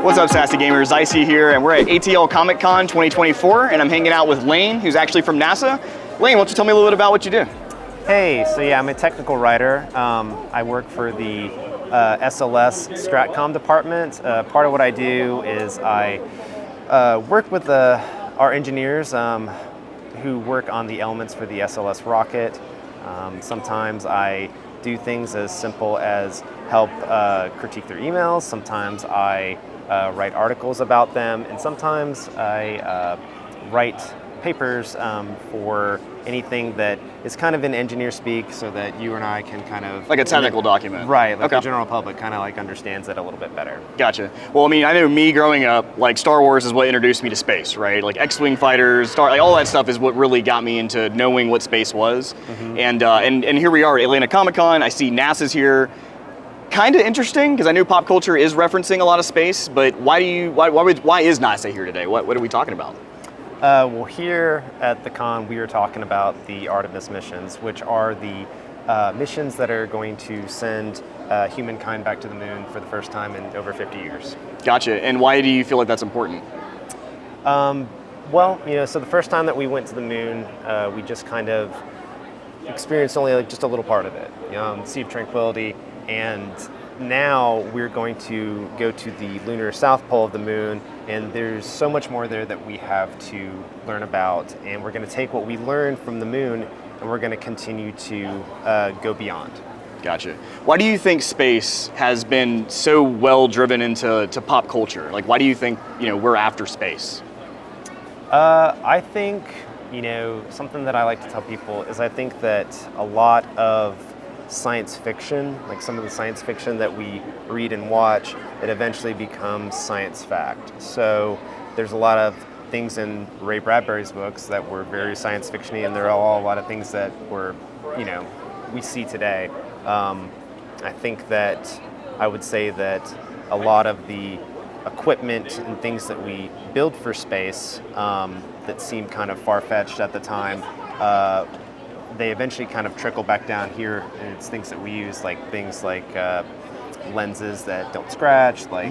What's up, Sassy Gamers? Icy here, and we're at ATL Comic Con 2024, and I'm hanging out with Lane, who's actually from NASA. Lane, why don't you tell me a little bit about what you do? Hey, so yeah, I'm a technical writer. I work for the SLS Stratcom department. Part of what I do is I work with our engineers who work on the elements for the SLS rocket. Sometimes I do things as simple as help critique their emails. Sometimes I write articles about them, and sometimes I write papers for anything that is kind of in engineer speak, so that you and I can kind of... Like a technical document. Right, like the general public kind of like understands it a little bit better. Gotcha. Well, I mean, I know me growing up, like Star Wars is what introduced me to space, right? Like X-Wing fighters, like all that stuff is what really got me into knowing what space was. Mm-hmm. And here we are at Atlanta Comic Con. I see NASA's here. Kind of interesting, because I know pop culture is referencing a lot of space, but why is NASA here today? What are we talking about? Well, here at the con, we are talking about the Artemis missions, which are the missions that are going to send humankind back to the moon for the first time in over 50 years. Gotcha. And why do you feel like that's important? Well, so the first time that we went to the moon, we just kind of experienced only like just a little part of it, Sea of Tranquility, and now we're going to go to the lunar south pole of the moon, and there's so much more there that we have to learn about, and we're going to take what we learned from the moon and we're going to continue to go beyond. Gotcha. Why do you think space has been so well driven into pop culture? Like, why do you think we're after space? I think something that I like to tell people is I think that a lot of science fiction, like some of the science fiction that we read and watch, it eventually becomes science fact. So there's a lot of things in Ray Bradbury's books that were very science fiction-y, and there are all a lot of things that we see today. I think that I would say that a lot of the equipment and things that we build for space that seem kind of far-fetched at the time, they eventually kind of trickle back down here, and it's things that we use, like things like lenses that don't scratch, like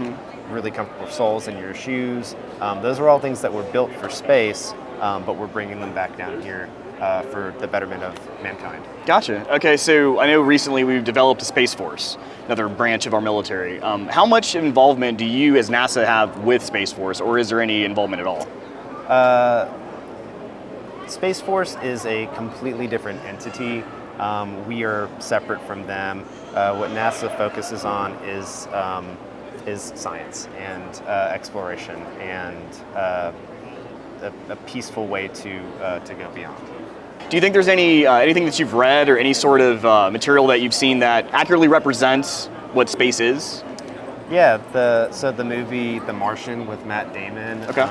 really comfortable soles in your shoes. Those are all things that were built for space, but we're bringing them back down here for the betterment of mankind. Gotcha. Okay, so I know recently we've developed a Space Force, another branch of our military. How much involvement do you as NASA have with Space Force, or is there any involvement at all? Space Force is a completely different entity. We are separate from them. What NASA focuses on is science and exploration and a peaceful way to go beyond. Do you think there's anything that you've read or any sort of material that you've seen that accurately represents what space is? Yeah, so the movie The Martian with Matt Damon, okay.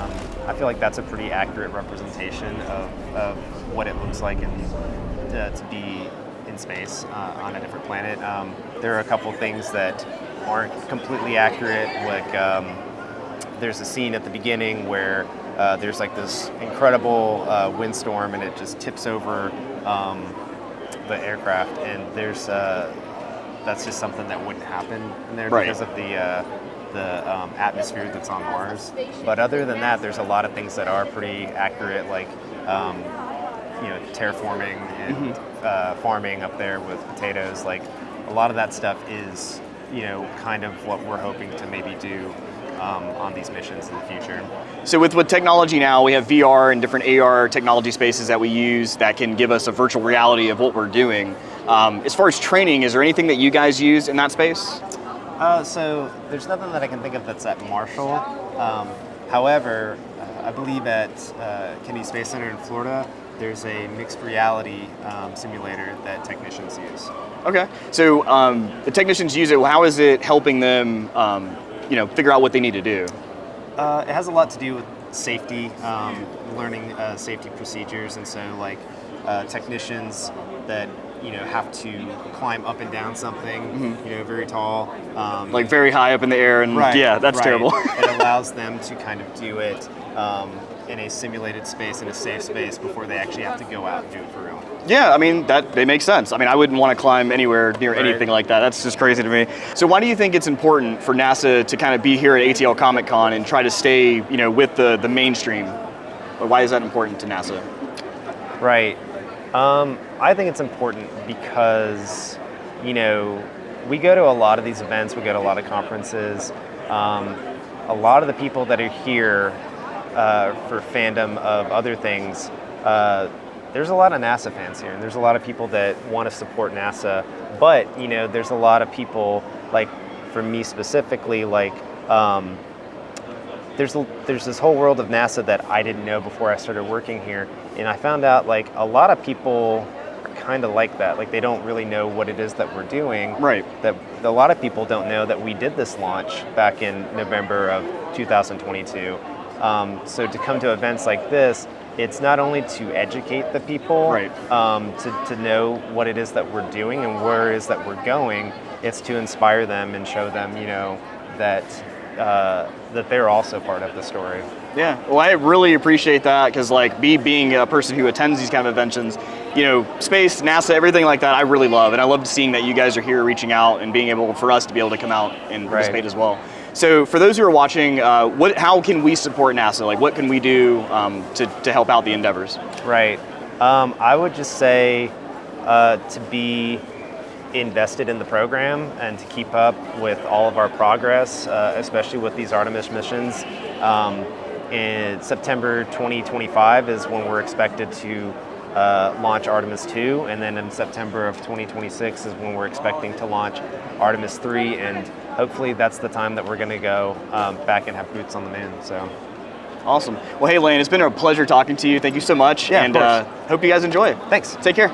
I feel like that's a pretty accurate representation of what it looks like to be in space on a different planet. There are a couple things that aren't completely accurate, like there's a scene at the beginning where there's like this incredible windstorm and it just tips over the aircraft, and there's that's just something that wouldn't happen in there because of the atmosphere that's on Mars. But other than that, there's a lot of things that are pretty accurate, like terraforming and farming up there with potatoes. Like a lot of that stuff is kind of what we're hoping to maybe do on these missions in the future. So with technology now, we have VR and different AR technology spaces that we use that can give us a virtual reality of what we're doing. As far as training, is there anything that you guys use in that space? So there's nothing that I can think of that's at Marshall. However, I believe at Kennedy Space Center in Florida, there's a mixed reality simulator that technicians use. Okay, so the technicians use it. How is it helping them figure out what they need to do? It has a lot to do with safety, learning safety procedures, and so like technicians that have to climb up and down something, very tall, like very high up in the air, and yeah, that's terrible. It allows them to kind of do it in a simulated space, in a safe space, before they actually have to go out and do it for real. Yeah, I mean, they make sense. I mean, I wouldn't want to climb anywhere near anything like that. That's just crazy to me. So why do you think it's important for NASA to kind of be here at ATL Comic Con and try to stay, with the mainstream? Why is that important to NASA? Right. I think it's important because, we go to a lot of these events, we go to a lot of conferences. A lot of the people that are here for fandom of other things, there's a lot of NASA fans here, and there's a lot of people that want to support NASA. But there's a lot of people, like for me specifically, like there's this whole world of NASA that I didn't know before I started working here, and I found out like a lot of people are kind of like that. Like they don't really know what it is that we're doing. Right. That a lot of people don't know that we did this launch back in November of 2022. So to come to events like this, it's not only to educate the people, right. To know what it is that we're doing and where it is that we're going. It's to inspire them and show them, that they're also part of the story. Yeah, well, I really appreciate that because, being a person who attends these kind of conventions, space, NASA, everything like that, I really love, and I love seeing that you guys are here, reaching out, and being able for us to be able to come out and participate as well. So, for those who are watching, how can we support NASA? Like, what can we do to help out the endeavors? Right. I would just say to be invested in the program and to keep up with all of our progress, especially with these Artemis missions. In September 2025 is when we're expected to launch Artemis 2, and then in September of 2026 is when we're expecting to launch Artemis 3, and hopefully that's the time that we're going to go back and have boots on the moon. So. Awesome. Well, hey, Lane, it's been a pleasure talking to you. Thank you so much, yeah, and hope you guys enjoy it. Thanks. Take care.